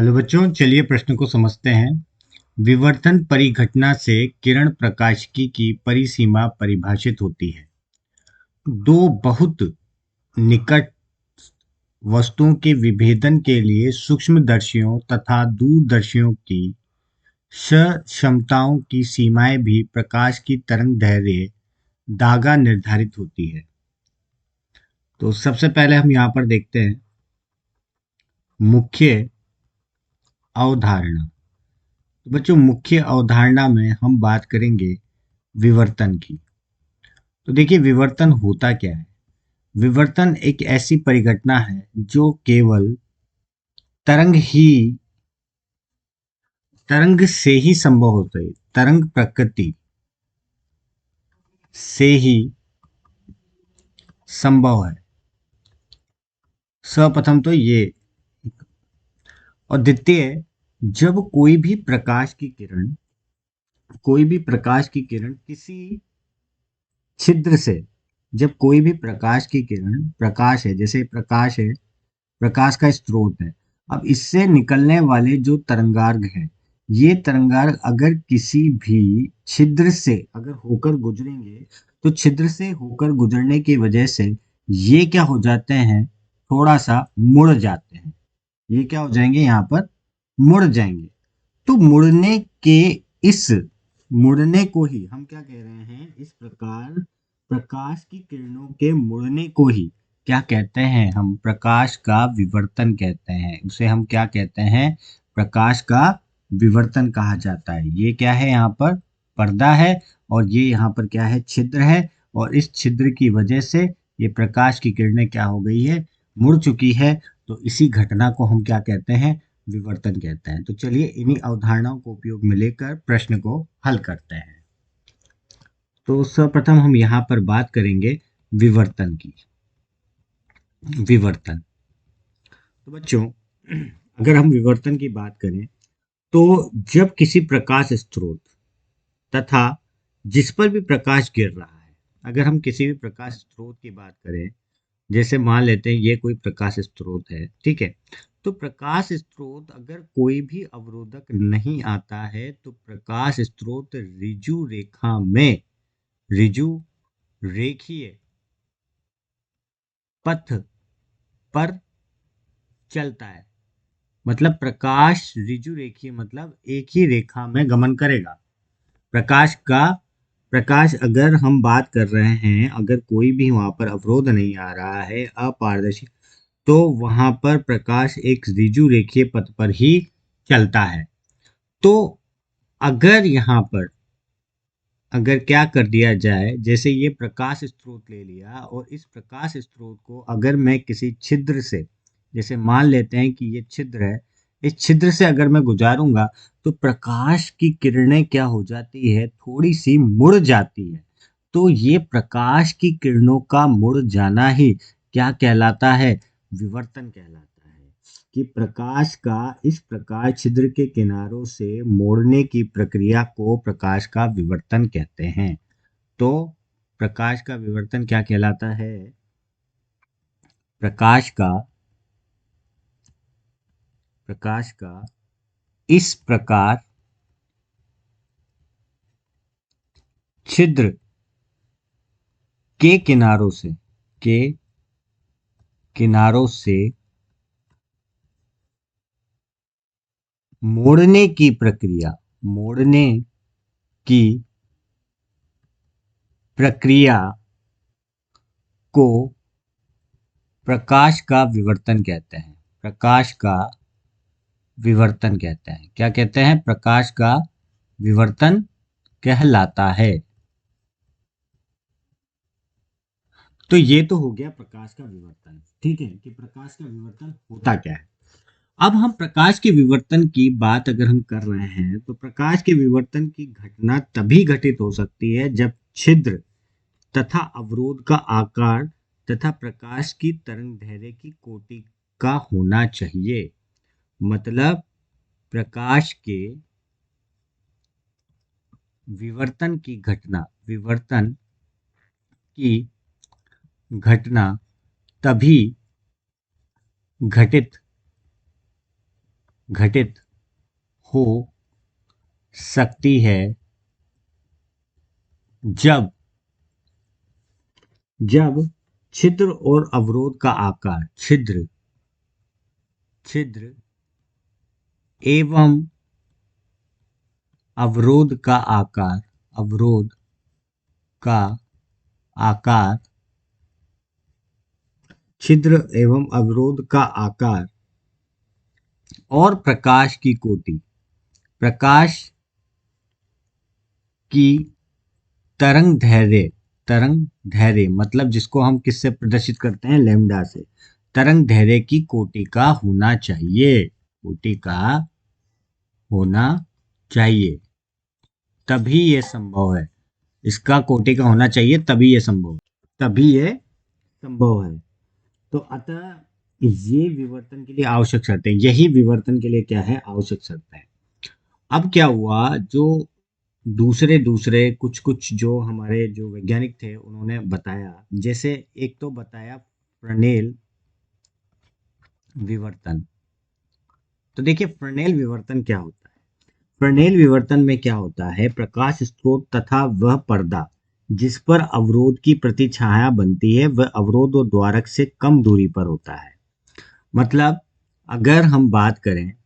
Hello बच्चों, चलिए प्रश्न को समझते हैं। विवर्तन परिघटना से किरण प्रकाशिकी की परिसीमा परिभाषित होती है। दो बहुत निकट वस्तुओं के विभेदन के लिए सूक्ष्मदर्शियों तथा दूरदर्शियों की सक्षमताओं की सीमाएं भी प्रकाश की तरंगदैर्घ्य दागा निर्धारित होती है। तो सबसे पहले हम यहाँ पर देखते हैं मुख्य अवधारणा। तो बच्चों, मुख्य अवधारणा में हम बात करेंगे विवर्तन की। तो देखिए, विवर्तन होता क्या है। विवर्तन एक ऐसी परिघटना है जो केवल तरंग ही तरंग से ही संभव होता है। तरंग प्रकृति से ही संभव है। सर्वप्रथम तो ये, और द्वितीय, जब कोई भी प्रकाश की किरण किसी छिद्र से, जब कोई भी प्रकाश की किरण, प्रकाश है, जैसे प्रकाश है, प्रकाश का स्रोत है। अब इससे निकलने वाले जो तरंगार्ग है, ये तरंगार्ग अगर किसी भी छिद्र से अगर होकर गुजरेंगे, तो छिद्र से होकर गुजरने की वजह से ये क्या हो जाते हैं, थोड़ा सा मुड़ जाते हैं। ये क्या हो जाएंगे, यहाँ पर मुड़ जाएंगे। तो के इस मुड़ने को ही हम क्या कह रहे हैं, इस प्रकार प्रकाश की किरणों के मुड़ने को ही क्या कहते हैं, हम प्रकाश का विवर्तन कहते हैं। उसे हम क्या कहते हैं, प्रकाश का विवर्तन कहा जाता है। ये क्या है, यहाँ पर पर्दा है, और ये यहाँ पर क्या है, छिद्र है। और इस छिद्र की वजह से ये प्रकाश की किरणें क्या हो गई है, मुड़ चुकी है। तो इसी घटना को हम क्या कहते हैं, विवर्तन कहते हैं। तो चलिए इन्हीं अवधारणाओं को उपयोग में लेकर प्रश्न को हल करते हैं। तो सर्वप्रथम हम यहाँ पर बात करेंगे विवर्तन की। विवर्तन, तो बच्चों, अगर हम विवर्तन की बात करें, तो जब किसी प्रकाश स्रोत तथा जिस पर भी प्रकाश गिर रहा है, अगर हम किसी भी प्रकाश स्रोत की बात करें, जैसे मान लेते हैं ये कोई प्रकाश स्रोत है, ठीक है। तो प्रकाश स्रोत अगर कोई भी अवरोधक नहीं आता है, तो प्रकाश स्रोत ऋजु रेखीय पथ पर चलता है। मतलब प्रकाश ऋजु रेखीय मतलब एक ही रेखा में गमन करेगा। प्रकाश का प्रकाश अगर हम बात कर रहे हैं, अगर कोई भी वहां पर अवरोध नहीं आ रहा है, अपारदर्शी, तो वहां पर प्रकाश एक ऋजु रेखीय पथ पर ही चलता है। तो अगर यहाँ पर अगर क्या कर दिया जाए, जैसे ये प्रकाश स्रोत ले लिया, और इस प्रकाश स्रोत को अगर मैं किसी छिद्र से, जैसे मान लेते हैं कि ये छिद्र है, इस छिद्र से अगर मैं गुजारूंगा, तो प्रकाश की किरणें क्या हो जाती है, थोड़ी सी मुड़ जाती है। तो ये प्रकाश की किरणों का मुड़ जाना ही क्या कहलाता है, विवर्तन कहलाता है। कि प्रकाश का इस प्रकार छिद्र के किनारों से मोड़ने की प्रक्रिया को प्रकाश का विवर्तन कहते हैं। तो प्रकाश का विवर्तन क्या कहलाता है, प्रकाश का प्रकाश का इस प्रकार छिद्र के किनारों से मोड़ने की प्रक्रिया को प्रकाश का विवर्तन कहते हैं। प्रकाश का विवर्तन कहते हैं, क्या कहते हैं, प्रकाश का विवर्तन कहलाता है। तो ये तो हो गया प्रकाश का विवर्तन, ठीक है, कि प्रकाश का विवर्तन होता क्या है। अब हम प्रकाश के विवर्तन की बात अगर हम कर रहे हैं, तो प्रकाश के विवर्तन की घटना तभी घटित हो सकती है जब छिद्र तथा अवरोध का आकार तथा प्रकाश की तरंगदैर्घ्य की कोटि का होना चाहिए। मतलब प्रकाश के विवर्तन की घटना तभी घटित घटित हो सकती है जब जब छिद्र और अवरोध का आकार छिद्र एवं अवरोध का आकार छिद्र एवं अवरोध का आकार और प्रकाश की कोटि प्रकाश की तरंग धैर्य मतलब जिसको हम किससे प्रदर्शित करते हैं, लैम्डा से। तरंग धैर्य की कोटि का होना चाहिए, कोटि का होना चाहिए, तभी ये संभव है। इसका कोटि का होना चाहिए तभी ये संभव है। तो अतः ये विवर्तन के लिए आवश्यक शर्त है, यही विवर्तन के लिए क्या है, आवश्यक शर्त है। अब क्या हुआ, जो दूसरे दूसरे कुछ कुछ जो हमारे जो वैज्ञानिक थे उन्होंने बताया, जैसे एक तो बताया फ्रेनेल विवर्तन। तो देखिए फ्रेनेल विवर्तन क्या होता है। फ्रेनेल विवर्तन में क्या होता है, प्रकाश स्रोत तथा वह पर्दा जिस पर अवरोध की प्रतिछाया बनती है वह अवरोध और द्वारक से कम दूरी पर होता है। मतलब अगर हम बात करें,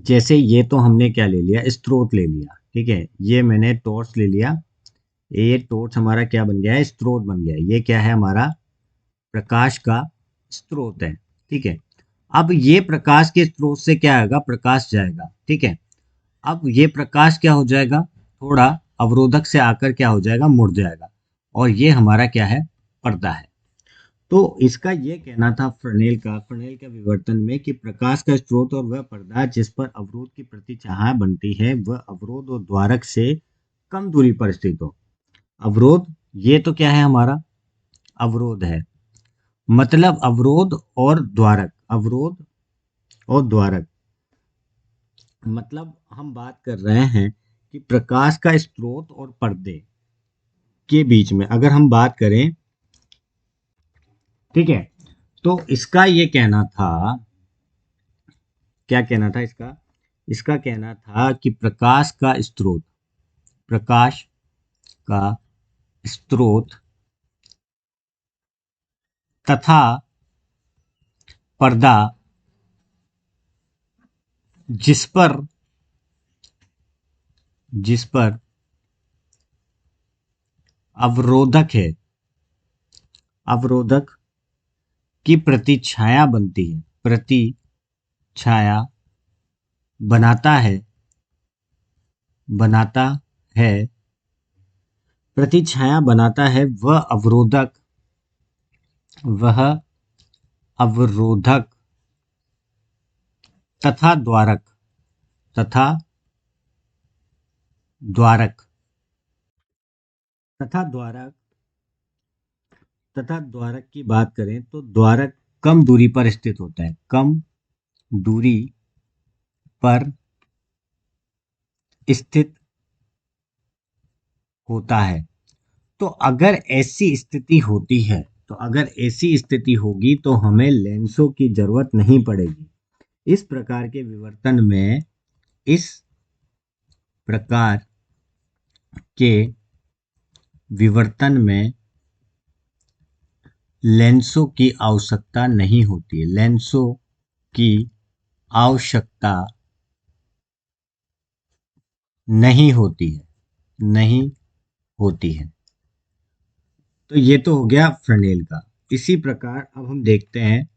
जैसे ये तो हमने क्या ले लिया, स्रोत ले लिया, ठीक है, ये मैंने टॉर्च ले लिया, ये टॉर्च हमारा क्या बन गया है, स्रोत बन गया है। ये क्या है, हमारा प्रकाश का स्रोत है, ठीक है। अब ये प्रकाश के स्रोत से क्या आएगा, प्रकाश जाएगा, ठीक है। अब ये प्रकाश क्या हो जाएगा, थोड़ा अवरोधक से आकर क्या हो जाएगा, मुड़ जाएगा, और ये हमारा क्या है, पर्दा है। तो इसका ये कहना था फ्रेनेल का विवर्तन में कि प्रकाश का स्रोत और वह पर्दा जिस पर अवरोध की प्रतिछाया बनती है वह अवरोध और द्वारक से कम दूरी पर स्थित हो। अवरोध, ये तो क्या है, हमारा अवरोध है, मतलब अवरोध और द्वारक, मतलब हम बात कर रहे हैं कि प्रकाश का स्रोत और पर्दे के बीच में अगर हम बात करें, ठीक है, तो इसका ये कहना था, क्या कहना था इसका, इसका कहना था कि प्रकाश का स्रोत तथा पर्दा जिस पर अवरोधक है, अवरोधक की प्रतिछाया बनती है, प्रतिछाया बनाता है, प्रतिछाया बनाता है वह अवरोधक तथा तथा द्वारक तथा द्वारक तथा द्वारक की बात करें तो द्वारक कम दूरी पर स्थित होता है, कम दूरी पर स्थित होता है। तो अगर ऐसी स्थिति होती है, तो अगर ऐसी स्थिति होगी तो हमें लेंसों की जरूरत नहीं पड़ेगी। इस प्रकार के विवर्तन में इस प्रकार के विवर्तन में लेंसों की आवश्यकता नहीं होती है, लेंसों की आवश्यकता नहीं होती है। तो ये तो हो गया फ्रेनेल का। इसी प्रकार अब हम देखते हैं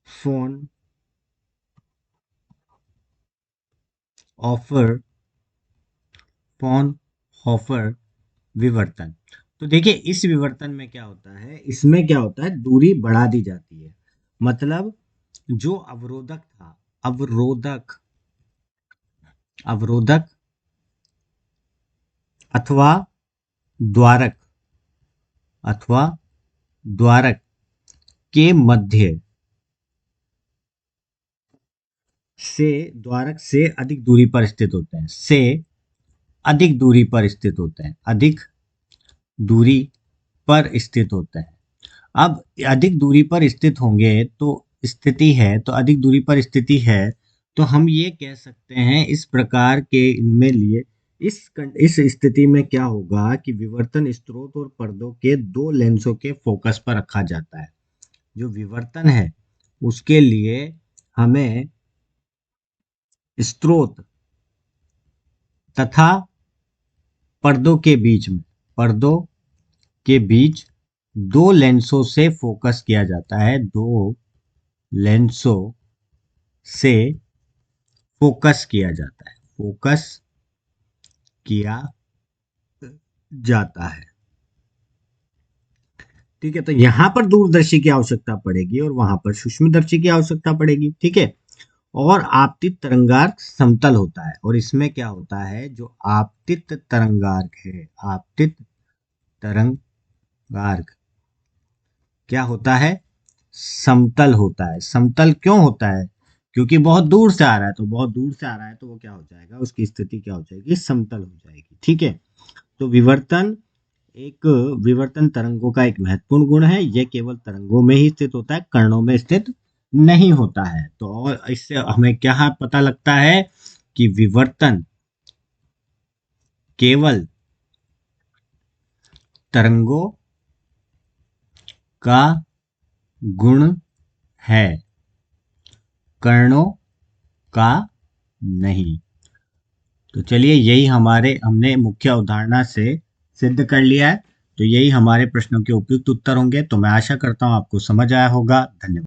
फोन ऑफर हॉफर विवर्तन। तो देखिए इस विवर्तन में क्या होता है, इसमें क्या होता है, दूरी बढ़ा दी जाती है। मतलब जो अवरोधक था, अवरोधक अथवा द्वारक द्वारक के मध्य से द्वारक से अधिक दूरी पर स्थित होते हैं, अधिक दूरी पर स्थित होते हैं, अधिक दूरी पर स्थित होते हैं। अब अधिक दूरी पर स्थित होंगे तो स्थिति है, तो अधिक दूरी पर स्थिति है, तो हम ये कह सकते हैं इस प्रकार के इनमें लिए इस स्थिति में क्या होगा कि विवर्तन स्रोत और पर्दों के दो लेंसों के फोकस पर रखा जाता है। जो विवर्तन है उसके लिए हमें स्रोत तथा पर्दों के बीच दो लेंसों से फोकस किया जाता है। दो लेंसों से फोकस किया जाता है। फोकस किया जाता है। ठीक है, तो यहां पर दूरदर्शी की आवश्यकता पड़ेगी और वहां पर सूक्ष्मदर्शी की आवश्यकता पड़ेगी। ठीक है, और आपतित तरंगार्क समतल होता है, और इसमें क्या होता है, जो आपतित तरंगार्क है, आपतित तरंगार्क क्या होता है, समतल होता है। समतल क्यों होता है, क्योंकि बहुत दूर से आ रहा है, तो बहुत दूर से आ रहा है तो वो क्या हो जाएगा, उसकी स्थिति क्या हो जाएगी, समतल हो जाएगी। ठीक है, तो विवर्तन तरंगों का एक महत्वपूर्ण गुण है, यह केवल तरंगों में ही स्थित होता है, कणों में स्थित नहीं होता है। तो और इससे हमें क्या पता लगता है कि विवर्तन केवल तरंगों का गुण है, कणों का नहीं। तो चलिए, यही हमने मुख्य अवधारणा से सिद्ध कर लिया है। तो यही हमारे प्रश्नों के उपयुक्त उत्तर होंगे। तो मैं आशा करता हूं आपको समझ आया होगा। धन्यवाद।